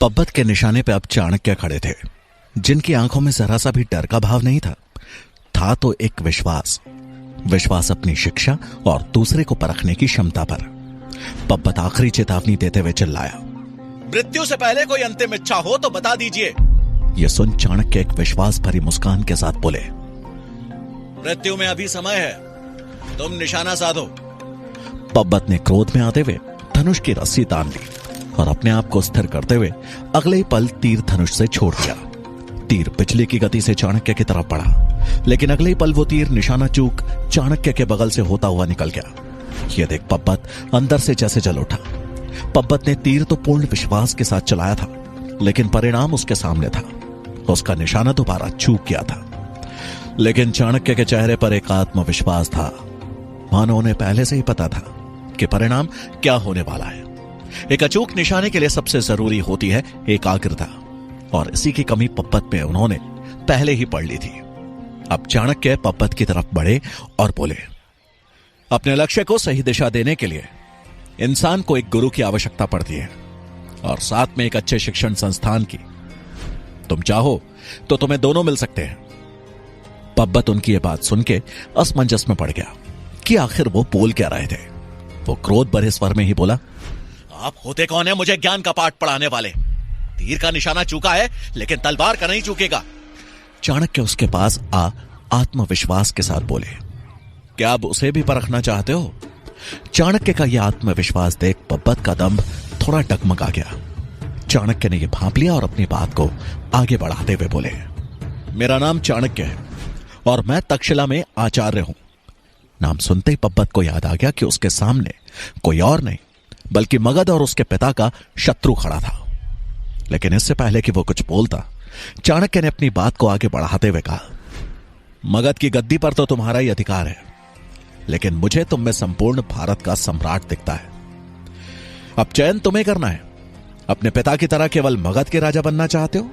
पब्बत के निशाने पे अब चाणक्य खड़े थे, जिनकी आंखों में जरा सा भी डर का भाव नहीं था तो एक विश्वास अपनी शिक्षा और दूसरे को परखने की क्षमता पर। पब्बत आखिरी चेतावनी देते हुए चिल्लाया, मृत्यु से पहले कोई अंतिम इच्छा हो तो बता दीजिए। यह सुन चाणक्य एक विश्वास भरी मुस्कान के साथ बोले, मृत्यु में अभी समय है, तुम निशाना साधो। पब्बत ने क्रोध में आते हुए धनुष की रस्सी तान ली और अपने आप को स्थिर करते हुए अगले ही पल तीर धनुष से छोड़ दिया। तीर बिजली की गति से चाणक्य की तरफ बढ़ा, लेकिन अगले ही पल वो तीर निशाना चूक चाणक्य के बगल से होता हुआ निकल गया। यह देख पब्बत अंदर से जैसे जल उठा। पब्बत ने तीर तो पूर्ण विश्वास के साथ चलाया था, लेकिन परिणाम उसके सामने था। उसका निशाना दोबारा चूक गया था, लेकिन चाणक्य के चेहरे पर एक आत्मविश्वास था, मानो उन्हें पहले से ही पता था कि परिणाम क्या होने वाला है। एक अचूक निशाने के लिए सबसे जरूरी होती है एकाग्रता, और इसी की कमी पब्बत में उन्होंने पहले ही पढ़ ली थी। अब चाणक्य पब्बत की तरफ बढ़े और बोले, अपने लक्ष्य को सही दिशा देने के लिए इंसान को एक गुरु की आवश्यकता पड़ती है, और साथ में एक अच्छे शिक्षण संस्थान की। तुम चाहो तो तुम्हें दोनों मिल सकते हैं। पब्बत उनकी यह बात सुन के असमंजस में पड़ गया कि आखिर वो बोल क्या रहे थे। वो क्रोध भरे स्वर में ही बोला, आप होते कौन है मुझे ज्ञान का पाठ पढ़ाने वाले? तीर का निशाना चूका है, लेकिन तलवार का नहीं चूकेगा। चाणक्य उसके पास आत्मविश्वास के साथ बोले, क्या आप उसे भी परखना चाहते हो? चाणक्य का यह आत्मविश्वास देख पब्बत का दंभ थोड़ा डगमगा गया। चाणक्य ने यह भांप लिया और अपनी बात को आगे बढ़ाते हुए बोले, मेरा नाम चाणक्य है और मैं तक्षशिला में आचार्य हूं। नाम सुनते ही पब्बत को याद आ गया कि उसके सामने कोई और नहीं बल्कि मगध और उसके पिता का शत्रु खड़ा था। लेकिन इससे पहले कि वो कुछ बोलता, चाणक्य ने अपनी बात को आगे बढ़ाते हुए कहा, मगध की गद्दी पर तो तुम्हारा ही अधिकार है, लेकिन मुझे तुम में संपूर्ण भारत का सम्राट दिखता है। अब चयन तुम्हें करना है, अपने पिता की तरह केवल मगध के राजा बनना चाहते हो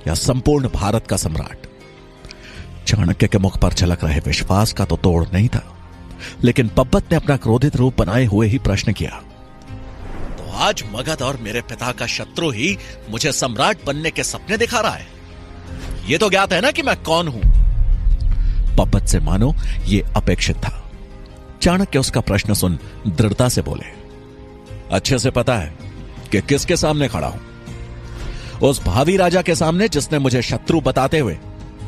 या संपूर्ण भारत का सम्राट? चाणक्य के मुख पर झलक रहे विश्वास का तो तोड़ नहीं था, लेकिन पब्बत ने अपना क्रोधित रूप बनाए हुए ही प्रश्न किया, तो आज मगध और मेरे पिता का शत्रु ही मुझे सम्राट बनने के सपने दिखा रहा है? यह तो ज्ञात है ना कि मैं कौन हूं? पब्बत से मानो यह अपेक्षित था। चाणक्य उसका प्रश्न सुन दृढ़ता से बोले, अच्छे से पता है कि किसके सामने खड़ा हूं। उस भावी राजा के सामने जिसने मुझे शत्रु बताते हुए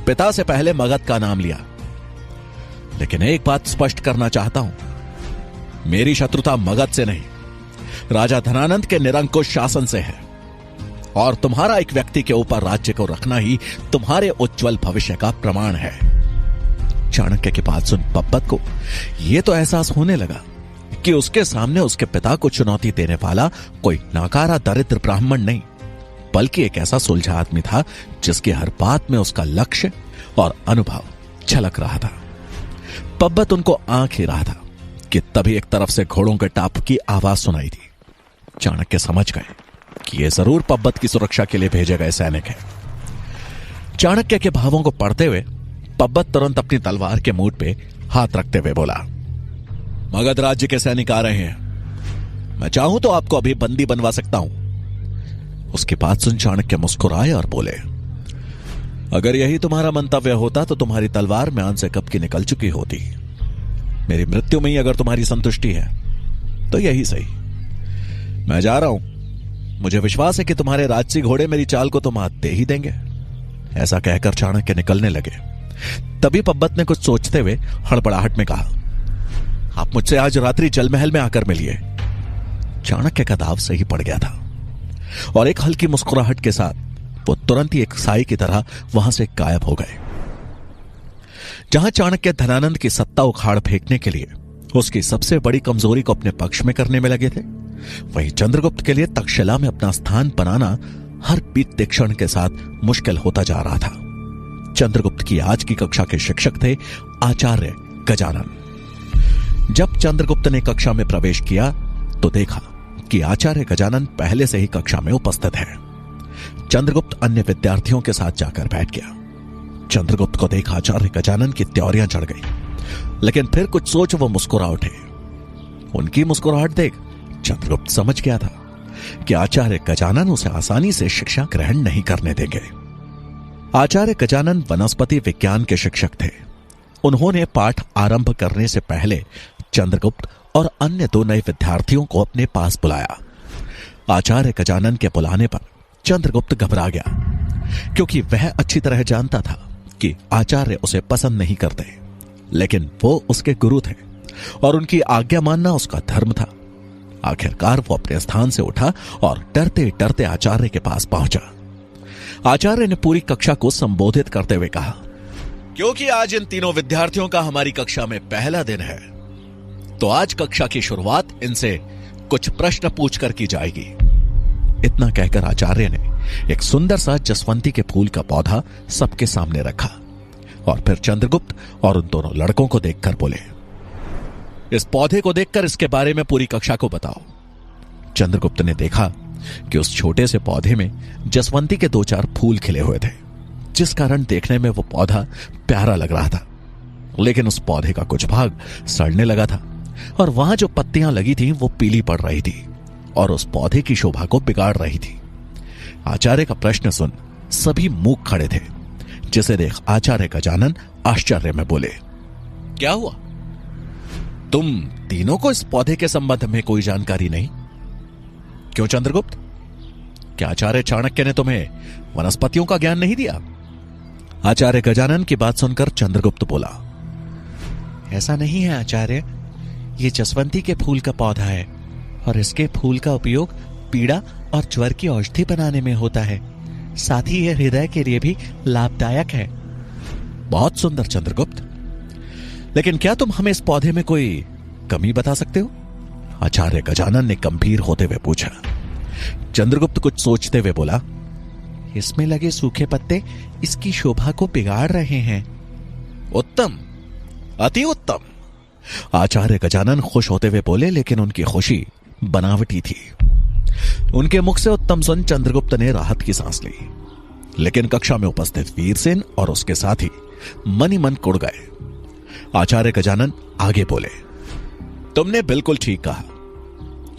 पिता से पहले मगध का नाम लिया। लेकिन एक बात स्पष्ट करना चाहता हूं, मेरी शत्रुता मगध से नहीं, राजा धनानंद के निरंकुश शासन से है, और तुम्हारा एक व्यक्ति के ऊपर राज्य को रखना ही तुम्हारे उज्जवल भविष्य का प्रमाण है। चाणक्य की बात सुन पब्बत को यह तो एहसास होने लगा कि उसके सामने उसके पिता को चुनौती देने वाला कोई नाकारा दरिद्र ब्राह्मण नहीं, बल्कि एक ऐसा सुलझा आदमी था जिसकी हर बात में उसका लक्ष्य और अनुभव झलक रहा था। पब्बत उनको आंख ही रहा था कि तभी एक तरफ से घोड़ों के टाप की आवाज सुनाई दी। चाणक्य समझ गए कि यह जरूर पब्बत की सुरक्षा के लिए भेजे गए सैनिक हैं। चाणक्य के भावों को पढ़ते हुए पब्बत तुरंत अपनी तलवार के मूठ पे हाथ रखते हुए बोला, मगध राज्य के सैनिक आ रहे हैं, मैं चाहूं तो आपको अभी बंदी बनवा सकता हूं। उसकी बात सुन चाणक्य मुस्कुराए और बोले, अगर यही तुम्हारा मंतव्य होता तो तुम्हारी तलवार म्यान से कब की निकल चुकी होती। मेरी मृत्यु में ही अगर तुम्हारी संतुष्टि है तो यही सही, मैं जा रहा हूं। मुझे विश्वास है कि तुम्हारे राजसी घोड़े मेरी चाल को तो मात दे ही देंगे। ऐसा कहकर चाणक्य निकलने लगे। तभी पब्बत ने कुछ सोचते हुए हड़बड़ाहट में कहा, आप मुझसे आज रात्रि जलमहल में आकर मिलिए। चाणक्य का दाव सही पड़ गया था और एक हल्की मुस्कुराहट के साथ वो तुरंत ही एक साई की तरह वहां से गायब हो गए। जहां चाणक्य धनानंद की सत्ता उखाड़ फेंकने के लिए उसकी सबसे बड़ी कमजोरी को अपने पक्ष में करने में लगे थे, वहीं चंद्रगुप्त के लिए तक्षशिला में अपना स्थान बनाना हर बीतते क्षण के साथ मुश्किल होता जा रहा था। चंद्रगुप्त की आज की कक्षा के शिक्षक थे आचार्य गजानन। जब चंद्रगुप्त ने कक्षा में प्रवेश किया तो देखा कि आचार्य गजानन पहले से ही कक्षा में उपस्थित है। चंद्रगुप्त अन्य विद्यार्थियों के साथ जाकर बैठ गया। चंद्रगुप्त को देख आचार्य गजानन की त्योरियां चढ़ गई, लेकिन फिर कुछ सोच वो मुस्कुरा उठे। उनकी मुस्कुराहट देख चंद्रगुप्त समझ गया था कि आचार्य गजानन उसे आसानी से शिक्षा ग्रहण नहीं करने देंगे। आचार्य गजानन वनस्पति विज्ञान के शिक्षक थे। उन्होंने पाठ आरंभ करने से पहले चंद्रगुप्त और अन्य 2 नए विद्यार्थियों को अपने पास बुलाया। आचार्य गजानन के बुलाने पर चंद्रगुप्त घबरा गया, क्योंकि वह अच्छी तरह जानता था कि आचार्य उसे पसंद नहीं करते, लेकिन वो उसके गुरु थे और उनकी आज्ञा मानना उसका धर्म था। आखिरकार वो अपने स्थान से उठा और डरते डरते आचार्य के पास पहुंचा। आचार्य ने पूरी कक्षा को संबोधित करते हुए कहा, क्योंकि आज इन तीनों विद्यार्थियों का हमारी कक्षा में पहला दिन है, तो आज कक्षा की शुरुआत इनसे कुछ प्रश्न पूछकर की जाएगी। इतना कहकर आचार्य ने एक सुंदर सा जसवंती के फूल का पौधा सबके सामने रखा और फिर चंद्रगुप्त और उन दोनों लड़कों को देखकर बोले, इस पौधे को देखकर इसके बारे में पूरी कक्षा को बताओ। चंद्रगुप्त ने देखा कि उस छोटे से पौधे में जसवंती के 2-4 फूल खिले हुए थे, जिस कारण देखने में वो पौधा प्यारा लग रहा था। लेकिन उस पौधे का कुछ भाग सड़ने लगा था और वहां जो पत्तियां लगी थीं वो पीली पड़ रही थी और उस पौधे की शोभा को बिगाड़ रही थी। आचार्य का प्रश्न सुन सभी मूक खड़े थे, जिसे देख आचार्य गजानन आश्चर्य में बोले, क्या हुआ? तुम तीनों को इस पौधे के संबंध में कोई जानकारी नहीं? क्यों चंद्रगुप्त, क्या आचार्य चाणक्य ने तुम्हें वनस्पतियों का ज्ञान नहीं दिया? आचार्य गजानन की बात सुनकर चंद्रगुप्त बोला, ऐसा नहीं है आचार्य, ये जसवंती के फूल का पौधा है और इसके फूल का उपयोग पीड़ा और ज्वर की औषधि बनाने में होता है। साथ ही यह हृदय के लिए भी लाभदायक है। बहुत सुंदर चंद्रगुप्त, लेकिन क्या तुम हमें इस पौधे में कोई कमी बता सकते हो? आचार्य गजानन ने गंभीर होते हुए पूछा। चंद्रगुप्त कुछ सोचते हुए बोला, इसमें लगे सूखे पत्ते इसकी शोभा को बिगाड़ रहे हैं। उत्तम, अति उत्तम। आचार्य गजानन खुश होते हुए बोले, लेकिन उनकी खुशी बनावटी थी। उनके मुख से उत्तम सुन चंद्रगुप्त ने राहत की सांस ली, लेकिन कक्षा में उपस्थित वीरसेन और उसके साथी मन ही मन कुड़ गए। आचार्य गजानन आगे बोले, तुमने बिल्कुल ठीक कहा,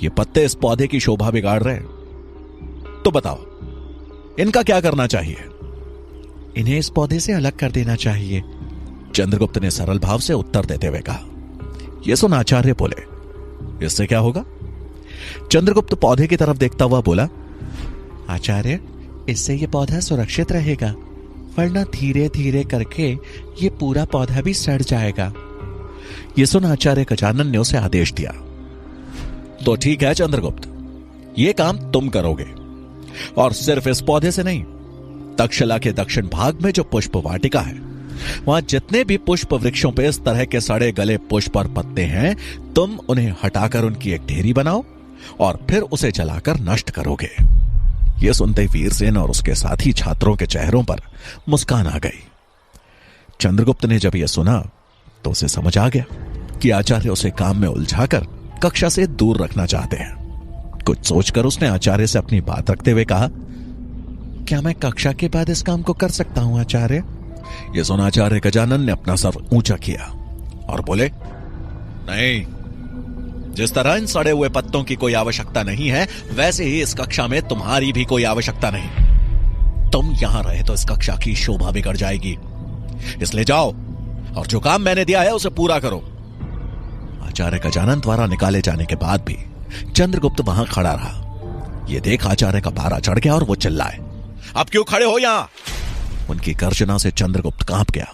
ये पत्ते इस पौधे की शोभा बिगाड़ रहे हैं। तो बताओ, इनका क्या करना चाहिए? इन्हें इस पौधे से अलग कर देना चाहिए, चंद्रगुप्त ने सरल भाव से उत्तर देते हुए कहा। यह सुन आचार्य बोले, इससे क्या होगा? चंद्रगुप्त पौधे की तरफ देखता हुआ बोला, आचार्य, इससे यह पौधा सुरक्षित रहेगा, वरना धीरे धीरे करके ये पूरा पौधा भी सड़ जाएगा। यह सुन आचार्य गजानन ने उसे आदेश दिया, तो ठीक है चंद्रगुप्त, यह काम तुम करोगे, और सिर्फ इस पौधे से नहीं, तक्षशिला के दक्षिण भाग में जो पुष्प वाटिका है, वहां जितने भी पुष्प वृक्षों पे इस तरह के सड़े गले पुष्प और पत्ते हैं, तुम उन्हें हटाकर उनकी एक ढेरी बनाओ और फिर उसे जलाकर नष्ट करोगे। यह सुनते वीरसेन और उसके साथी छात्रों के चेहरों पर मुस्कान आ गई। चंद्रगुप्त ने जब यह सुना तो उसे समझ आ गया कि आचार्य उसे काम में उलझाकर कक्षा से दूर रखना चाहते हैं। कुछ सोचकर उसने आचार्य से अपनी बात रखते हुए कहा, क्या मैं कक्षा के बाद इस काम को कर सकता हूं आचार्य? यह सुना आचार्य गजानन ने अपना सर ऊंचा किया और बोले, नहीं, जिस तरह इन सड़े हुए पत्तों की कोई आवश्यकता नहीं है, वैसे ही इस कक्षा में तुम्हारी भी कोई आवश्यकता नहीं। तुम यहां रहे तो इस कक्षा की शोभा बिगड़ जाएगी, इसलिए जाओ और जो काम मैंने दिया है उसे पूरा करो। आचार्य गजानन द्वारा निकाले जाने के बाद भी चंद्रगुप्त वहां खड़ा रहा। यह देख आचार्य का पारा चढ़ गया और वो चिल्लाए, अब क्यों खड़े हो यहां? उनकी गर्जना से चंद्रगुप्त कांप गया,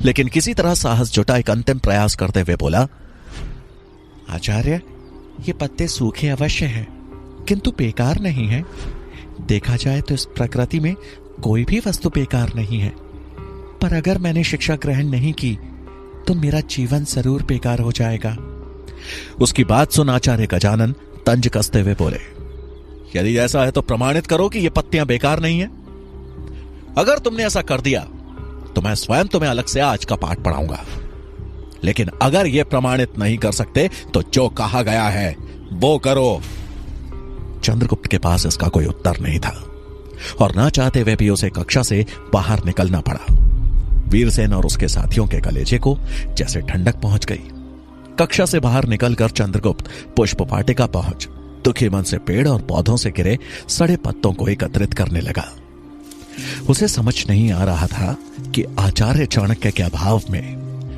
लेकिन किसी तरह साहस जुटा एक अंतिम प्रयास करते हुए बोला, आचार्य, ये पत्ते सूखे अवश्य हैं, किंतु बेकार नहीं है। देखा जाए तो इस प्रकृति में कोई भी वस्तु बेकार नहीं है, पर अगर मैंने शिक्षा ग्रहण नहीं की तो मेरा जीवन जरूर बेकार हो जाएगा। उसकी बात सुन आचार्य गजानन तंज कसते हुए बोले, यदि ऐसा है तो प्रमाणित करो कि ये पत्तियां बेकार नहीं है। अगर तुमने ऐसा कर दिया तो मैं स्वयं तुम्हें अलग से आज का पाठ पढ़ाऊंगा, लेकिन अगर यह प्रमाणित नहीं कर सकते तो जो कहा गया है वो करो। चंद्रगुप्त के पास इसका कोई उत्तर नहीं था और ना चाहते हुए भी उसे कक्षा से बाहर निकलना पड़ा। वीरसेन और उसके साथियों के कलेजे को जैसे ठंडक पहुंच गई। कक्षा से बाहर निकलकर चंद्रगुप्त पुष्प वाटिका पहुंच दुखी मन से पेड़ और पौधों से गिरे सड़े पत्तों को एकत्रित करने लगा। उसे समझ नहीं आ रहा था कि आचार्य चाणक्य के अभाव में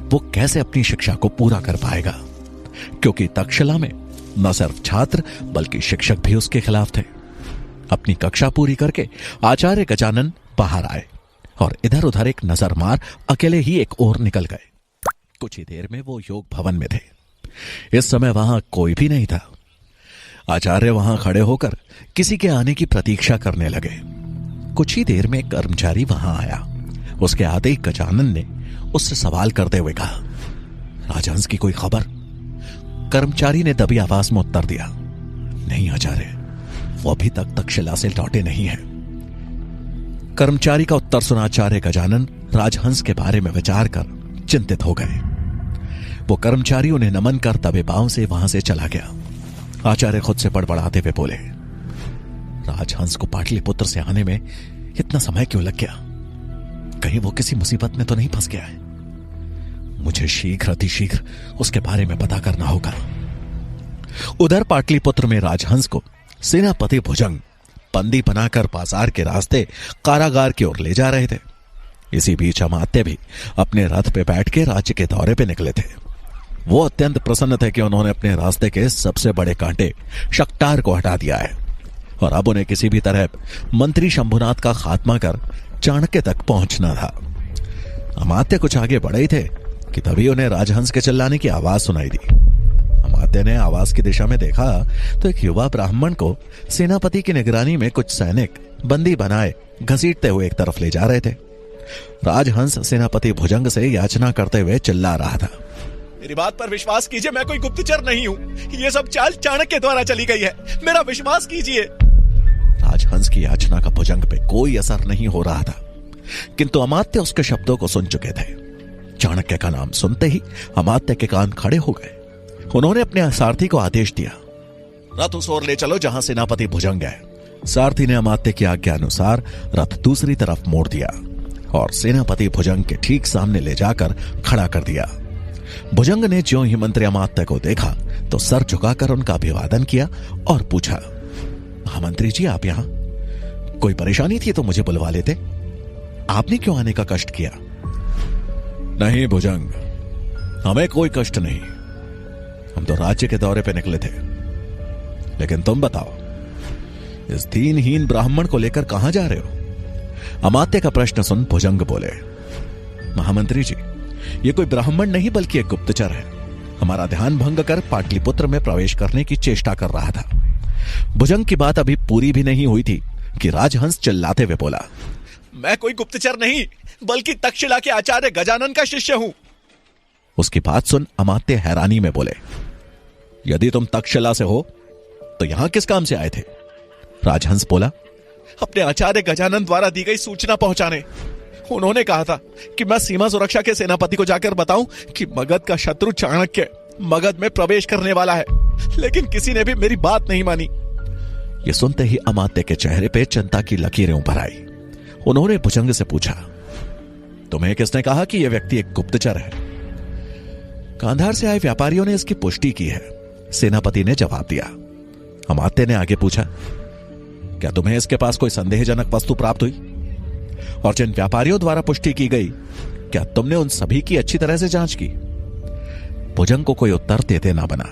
वो कैसे अपनी शिक्षा को पूरा कर पाएगा, क्योंकि तक्षशिला में न सिर्फ छात्र बल्कि शिक्षक भी उसके खिलाफ थे। अपनी कक्षा पूरी करके आचार्य गजानन बाहर आए और इधर उधर एक नजर मार अकेले ही एक ओर निकल गए। कुछ ही देर में वो योग भवन में थे। इस समय वहां कोई भी नहीं था। आचार्य वहां खड़े होकर किसी के आने की प्रतीक्षा करने लगे। कुछ ही देर में कर्मचारी वहां आया। उसके आते ही गजानन ने उससे सवाल करते हुए कहा, राजहंस की कोई खबर? कर्मचारी ने दबी आवाज में उत्तर दिया, नहीं आचार्य, वो अभी तक तक्षशिला से लौटे नहीं है। कर्मचारी का उत्तर सुना आचार्य गजानन राजहंस के बारे में विचार कर चिंतित हो गए। वो कर्मचारी उन्हें नमन कर दबे पांव से वहां से चला गया। आचार्य खुद से बड़बड़ाते हुए बोले, राजहंस को पाटलिपुत्र से आने में इतना समय क्यों लग गया? कहीं वो किसी मुसीबत में तो नहीं फंस गया है? मुझे शीघ्र अतिशीघ्र उसके बारे में पता करना होगा। उधर पाटलिपुत्र में राजहंस को सेनापति भुजंग बंदी बनाकर बाजार के रास्ते कारागार की ओर ले जा रहे थे। इसी बीच अमात्य भी अपने रथ पे बैठ के राज्य के दौरे पे निकले थे। वो अत्यंत प्रसन्न थे कि उन्होंने अपने रास्ते के सबसे बड़े कांटे शक्टार को हटा दिया है और अब उन्हें किसी भी तरह मंत्री शंभुनाथ का खात्मा कर चाणक्य तक पहुंचना था। अमात्य कुछ आगे बढ़े ही थे कि तभी उन्हें राजहंस के चिल्लाने की आवाज सुनाई दी। अमात्य ने आवाज की दिशा में देखा तो एक युवा ब्राह्मण को सेनापति की निगरानी में कुछ सैनिक बंदी बनाए घसीटते हुए एक तरफ ले जा रहे थे। राजहंस सेनापति भुजंग से याचना करते हुए चिल्ला रहा था, मेरी बात पर विश्वास कीजिए, मैं कोई गुप्तचर नहीं हूं। ये सब चाल चाणक्य द्वारा चली गई है, मेरा विश्वास कीजिए। राजहंस की याचना का भुजंग पे कोई असर नहीं हो रहा था, किंतु अमात्य उसके शब्दों को सुन चुके थे। चाणक्य का नाम सुनते ही अमात्य के कान खड़े हो गए। उन्होंने अपने सारथी को आदेश दिया, रथ उस ओर ले चलो जहां सेनापति भुजंग है। सारथी ने अमात्य की आज्ञा अनुसार रथ दूसरी तरफ मोड़ दिया और सेनापति भुजंग के ठीक सामने ले जाकर खड़ा कर दिया। भुजंग ने ज्यों ही मंत्री अमात्य को देखा तो सर झुकाकर उनका अभिवादन किया और पूछा, महामंत्री जी, आप यहां? कोई परेशानी थी तो मुझे बुलवा लेते, आपने क्यों आने का कष्ट किया? नहीं भुजंग, हमें कोई कष्ट नहीं, हम तो राज्य के दौरे पे निकले थे। लेकिन तुम बताओ, इस दीनहीन ब्राह्मण को लेकर कहां जा रहे हो? अमात्य का प्रश्न सुन भुजंग बोले, महामंत्री जी, ये कोई ब्राह्मण नहीं बल्कि एक गुप्तचर है। हमारा ध्यान भंग कर पाटलिपुत्र में प्रवेश करने की चेष्टा कर रहा था। भुजंग की बात अभी पूरी भी नहीं हुई थी कि राजहंस चिल्लाते हुए बोला, मैं कोई गुप्तचर नहीं बल्कि तक्षशिला के आचार्य गजानन का शिष्य हूं। उसकी बात सुन अमात्य हैरानी में बोले, यदि तुम तक्षशिला से हो तो यहां किस काम से आए थे? राजहंस बोला, अपने आचार्य गजानन द्वारा दी गई सूचना पहुंचाने। उन्होंने कहा था कि मैं सीमा सुरक्षा के सेनापति को जाकर बताऊं कि मगध का शत्रु चाणक्य मगध में प्रवेश करने वाला है, लेकिन किसी ने भी मेरी बात नहीं मानी। यह सुनते ही अमात्य के चेहरे पे चिंता की लकीरें उभर आई। उन्होंने भुजंग से पूछा, तुम्हें किसने कहा कि यह व्यक्ति एक गुप्तचर है? गांधार से आए व्यापारियों ने इसकी पुष्टि की है, सेनापति ने जवाब दिया। अमात्य ने आगे पूछा, क्या तुम्हें इसके पास कोई संदेहजनक वस्तु प्राप्त हुई? और जिन व्यापारियों द्वारा पुष्टि की गई, क्या तुमने उन सभी की अच्छी तरह से जांच की? भुजंग को कोई उत्तर देते ना बना।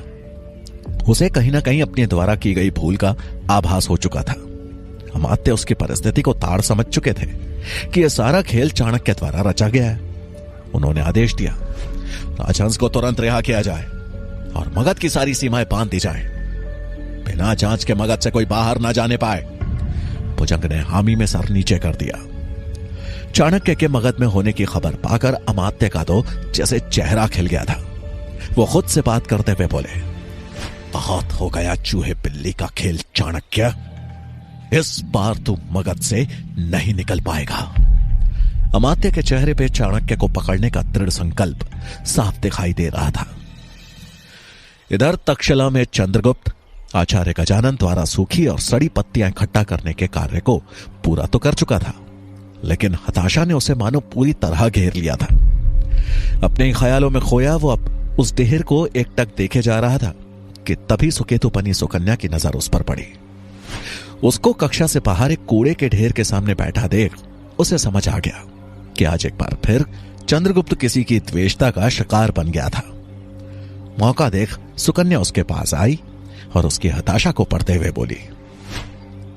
उसे कहीं ना कहीं अपने द्वारा की गई भूल का आभास हो चुका था। अमात्य उसकी परिस्थिति को ताड़ समझ चुके थे कि यह सारा खेल चाणक्य द्वारा रचा गया है। उन्होंने आदेश दिया, राजहंस को तुरंत रिहा किया जाए और मगध की सारी सीमाएं बांध दी जाए। बिना जांच के मगध से कोई बाहर ना जाने पाए। भुजंग ने हामी में सर नीचे कर दिया। चाणक्य के मगध में होने की खबर पाकर अमात्य का तो जैसे चेहरा खिल गया था। वो खुद से बात करते हुए बोले, बहुत हो गया चूहे बिल्ली का खेल चाणक्य, इस बार तू मगध से नहीं निकल पाएगा। अमात्य के चेहरे पे चाणक्य को पकड़ने का दृढ़ संकल्प साफ दिखाई दे रहा था। इधर तक्षशिला में चंद्रगुप्त आचार्य गजानन द्वारा सूखी और सड़ी पत्तियां इकट्ठा करने के कार्य को पूरा तो कर चुका था, लेकिन हताशा ने उसे मानो पूरी तरह घेर लिया था। अपने ख्यालों में खोया वो अब उस ढेर को एकटक देखे जा रहा था कि तभी सुकेतु बनी सुकन्या की नजर उस पर पड़ी। उसको कक्षा से बाहर एक कूड़े के ढेर के सामने बैठा देख उसे समझ आ गया कि आज एक बार फिर चंद्रगुप्त किसी की द्वेषता का शिकार बन गया था। मौका देख सुकन्या उसके पास आई और उसकी हताशा को पढ़ते हुए बोली,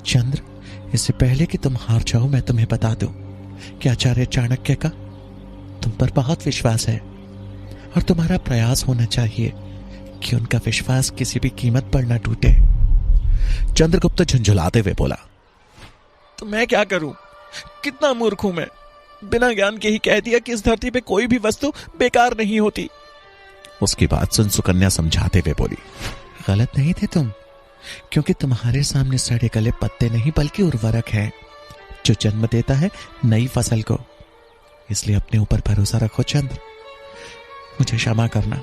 चंद्र, इससे पहले कि तुम हार जाओ मैं तुम्हें बता दूं कि आचार्य चाणक्य का तुम पर बहुत विश्वास है और तुम्हारा प्रयास होना चाहिए कि उनका विश्वास किसी भी कीमत पर न टूटे। चंद्रगुप्त झुंझुलाते हुए बोला, तो मैं क्या करूं? कितना मूर्ख हूं मैं, बिना ज्ञान के ही कह दिया कि इस धरती पे कोई भी वस्तु बेकार नहीं होती। उसकी बात सुन सुकन्या समझाते हुए बोली, गलत नहीं थे तुम, क्योंकि तुम्हारे सामने सड़े गले पत्ते नहीं बल्कि उर्वरक है जो जन्म देता है नई फसल को। इसलिए अपने ऊपर भरोसा रखो चंद्र। मुझे क्षमा करना,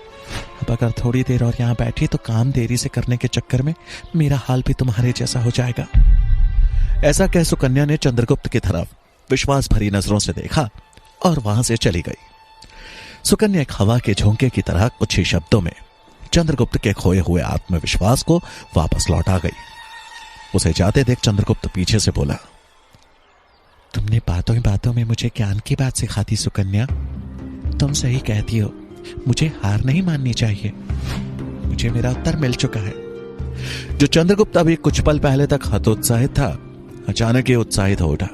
अब अगर थोड़ी देर और यहां बैठी तो काम देरी से करने के चक्कर में मेरा हाल भी तुम्हारे जैसा हो जाएगा। ऐसा कह सुकन्या ने चंद्रगुप्त की तरफ विश्वास भरी नजरों से देखा और वहां से चली गई। सुकन्या एक हवा के झोंके की तरह कुछ ही शब्दों में चंद्रगुप्त के खोए हुए आत्मविश्वास को वापस लौटा गई। उसे जाते देख चंद्रगुप्त पीछे से बोला, तुमने बातों ही बातों में मुझे ज्ञान की बात सिखाती सुकन्या। तुम सही कहती हो, मुझे हार नहीं माननी चाहिए। मुझे मेरा उत्तर मिल चुका है। जो चंद्रगुप्त अभी कुछ पल पहले तक हतोत्साहित था, अचानक ही उत्साहित हो उठा।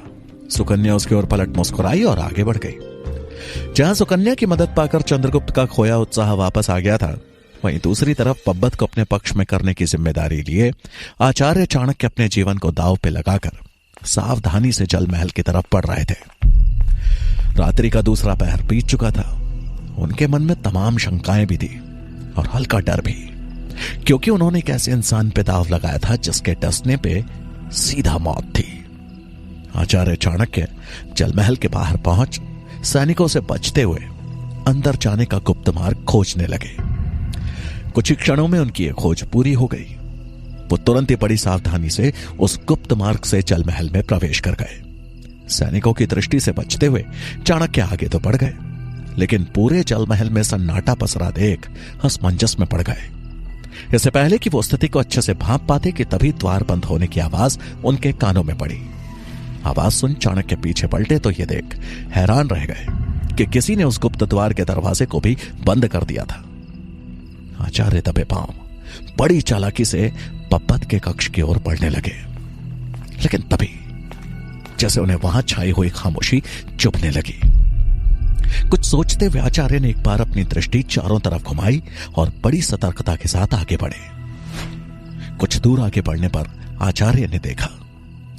सुकन्या उसकी ओर पलट मुस्कुराई और आगे बढ़ गई। जहां सुकन्या की मदद पाकर चंद्रगुप्त का खोया उत्साह वापस आ गया था, वहीं दूसरी तरफ पब्बत को अपने पक्ष में करने की जिम्मेदारी लिए आचार्य चाणक्य अपने जीवन को दांव पे लगाकर सावधानी से जल महल की तरफ बढ़ रहे थे। रात्रि का दूसरा पहर बीत चुका था। उनके मन में तमाम शंकाएं भी थी और हल्का डर भी, क्योंकि उन्होंने एक ऐसे इंसान पे दांव लगाया था जिसके डसने पे सीधा मौत थी। आचार्य चाणक्य जलमहल के बाहर पहुंच सैनिकों से बचते हुए अंदर जाने का गुप्त मार्ग खोजने लगे। कुछ ही क्षणों में उनकी यह खोज पूरी हो गई। वो तुरंत ही बड़ी सावधानी से उस गुप्त मार्ग से जलमहल में प्रवेश कर गए। सैनिकों की दृष्टि से बचते हुए चाणक्य आगे तो बढ़ गए, लेकिन पूरे जलमहल में सन्नाटा पसरा देख असमंजस में पड़ गए। इससे पहले कि वो स्थिति को अच्छे से भांप पाते कि तभी द्वार बंद होने की आवाज उनके कानों में पड़ी। आवाज सुन चाणक्य पीछे पलटे तो ये देख हैरान रह गए कि किसी ने उस गुप्त द्वार के दरवाजे को भी बंद कर दिया था। आचार्य दबे पांव बड़ी चालाकी से पब्बत के कक्ष की ओर बढ़ने लगे, लेकिन तभी जैसे उन्हें वहां छाई हुई खामोशी चुभने लगी। कुछ सोचते हुए आचार्य ने एक बार अपनी दृष्टि चारों तरफ घुमाई और बड़ी सतर्कता के साथ आगे बढ़े। कुछ दूर आगे बढ़ने पर आचार्य ने देखा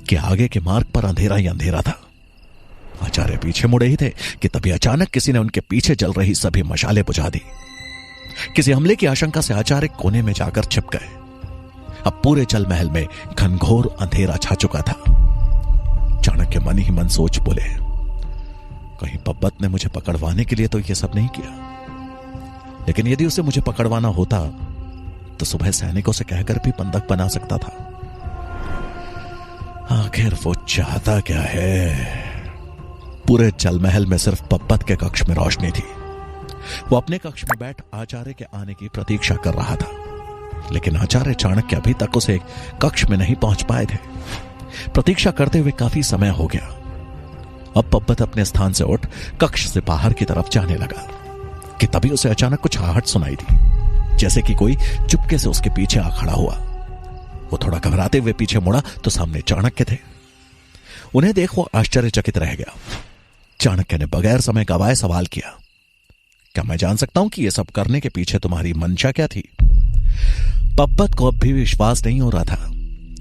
कि आगे के मार्ग पर अंधेरा ही अंधेरा था। आचार्य पीछे मुड़े ही थे कि तभी अचानक किसी ने उनके पीछे जल रही सभी मशालें बुझा दी। किसी हमले की आशंका से आचार्य कोने में जाकर छिप गए। अब पूरे जल महल में घनघोर अंधेरा छा चुका था। चाणक्य मन ही मन सोच बोले, कहीं पब्बत ने मुझे पकड़वाने के लिए तो यह सब नहीं किया, लेकिन यदि उसे मुझे पकड़वाना होता तो सुबह सैनिकों से कहकर भी बंधक बना सकता था। आखिर वो चाहता क्या है? पूरे जलमहल में सिर्फ पब्बत के कक्ष में रोशनी थी। वो अपने कक्ष में बैठ आचार्य के आने की प्रतीक्षा कर रहा था, लेकिन आचार्य चाणक्य अभी तक उसे कक्ष में नहीं पहुंच पाए थे। प्रतीक्षा करते हुए काफी समय हो गया। अब पब्बत अपने स्थान से उठ कक्ष से बाहर की तरफ जाने लगा कि तभी उसे अचानक कुछ आहट सुनाई दी, जैसे कि कोई चुपके से उसके पीछे आ खड़ा हुआ। वो थोड़ा घबराते हुए पीछे मुड़ा तो सामने चाणक्य थे। उन्हें देख वो आश्चर्यचकित रह गया। चाणक्य ने बगैर समय गवाए सवाल किया, क्या मैं जान सकता हूं कि यह सब करने के पीछे तुम्हारी मंशा क्या थी? पब्बत को अब भी विश्वास नहीं हो रहा था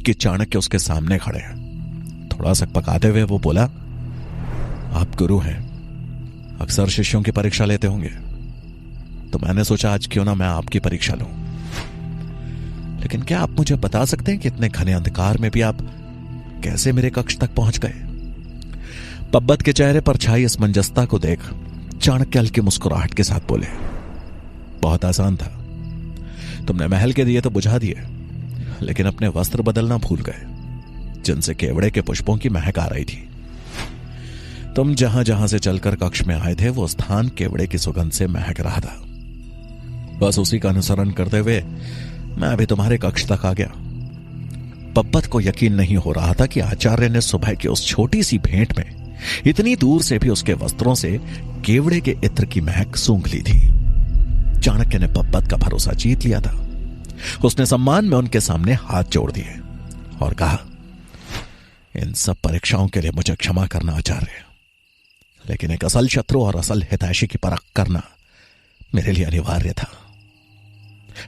कि चाणक्य उसके सामने खड़े हैं। थोड़ा सकपकाते हुए वो बोला, आप गुरु हैं, अक्सर शिष्यों की परीक्षा लेते होंगे, तो मैंने सोचा आज क्यों ना मैं आपकी परीक्षा लूं। लेकिन क्या आप मुझे बता सकते हैं कि इतने घने अंधकार में भी आप कैसे मेरे कक्ष तक पहुंच गए? पब्बत के चेहरे पर छाई असमंजसता को देख चाणक्य हल्की मुस्कुराहट के साथ बोले, बहुत आसान था। तुमने महल के दिए तो बुझा दिए, लेकिन अपने वस्त्र बदलना भूल गए, जिनसे केवड़े के पुष्पों की महक आ रही थी। तुम जहां जहां से चलकर कक्ष में आए थे वो स्थान केवड़े की सुगंध से महक रहा था। बस उसी का अनुसरण करते हुए मैं अभी तुम्हारे कक्ष तक आ गया। पब्बत को यकीन नहीं हो रहा था कि आचार्य ने सुबह की उस छोटी सी भेंट में इतनी दूर से भी उसके वस्त्रों से केवड़े के इत्र की महक सूंघ ली थी। चाणक्य ने पब्बत का भरोसा जीत लिया था। उसने सम्मान में उनके सामने हाथ जोड़ दिए और कहा, इन सब परीक्षाओं के लिए मुझे क्षमा करना आचार्य, लेकिन एक असल शत्रु और असल हितैषी की परख करना मेरे लिए अनिवार्य था।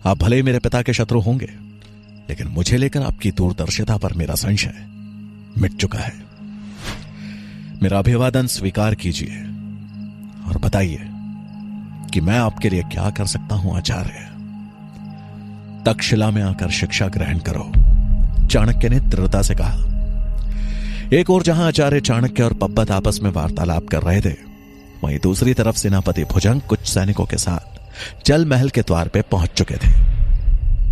आप भले ही मेरे पिता के शत्रु होंगे, लेकिन मुझे लेकर आपकी दूरदर्शिता पर मेरा संशय मिट चुका है। मेरा अभिवादन स्वीकार कीजिए और बताइए कि मैं आपके लिए क्या कर सकता हूं आचार्य। तक्षशिला में आकर शिक्षा ग्रहण करो, चाणक्य ने दृढ़ता से कहा। एक और जहां आचार्य चाणक्य और पब्बत आपस में वार्तालाप कर रहे थे, वहीं दूसरी तरफ सेनापति भुजंग कुछ सैनिकों के साथ जल महल के द्वार पे पहुंच चुके थे।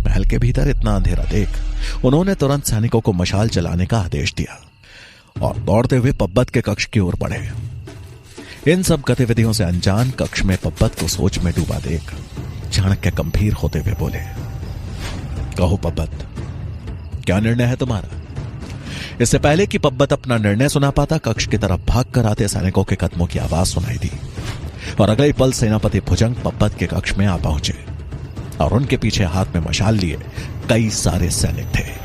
महल के भीतर इतना अंधेरा देख उन्होंने तुरंत सैनिकों को मशाल जलाने का आदेश दिया और दौड़ते हुए पब्बत के कक्ष की ओर बढ़े। इन सब गतिविधियों से अनजान कक्ष में पब्बत को सोच में डूबा देख चाणक्य गंभीर होते हुए बोले, कहो पब्बत, क्या निर्णय है तुम्हारा? इससे पहले कि पब्बत अपना निर्णय सुना पाता, कक्ष की तरफ भाग कर आते सैनिकों के कदमों की आवाज सुनाई दी और अगले पल सेनापति भुजंग पब्बत के कक्ष में आ पहुंचे और उनके पीछे हाथ में मशाल लिए कई सारे सैनिक थे।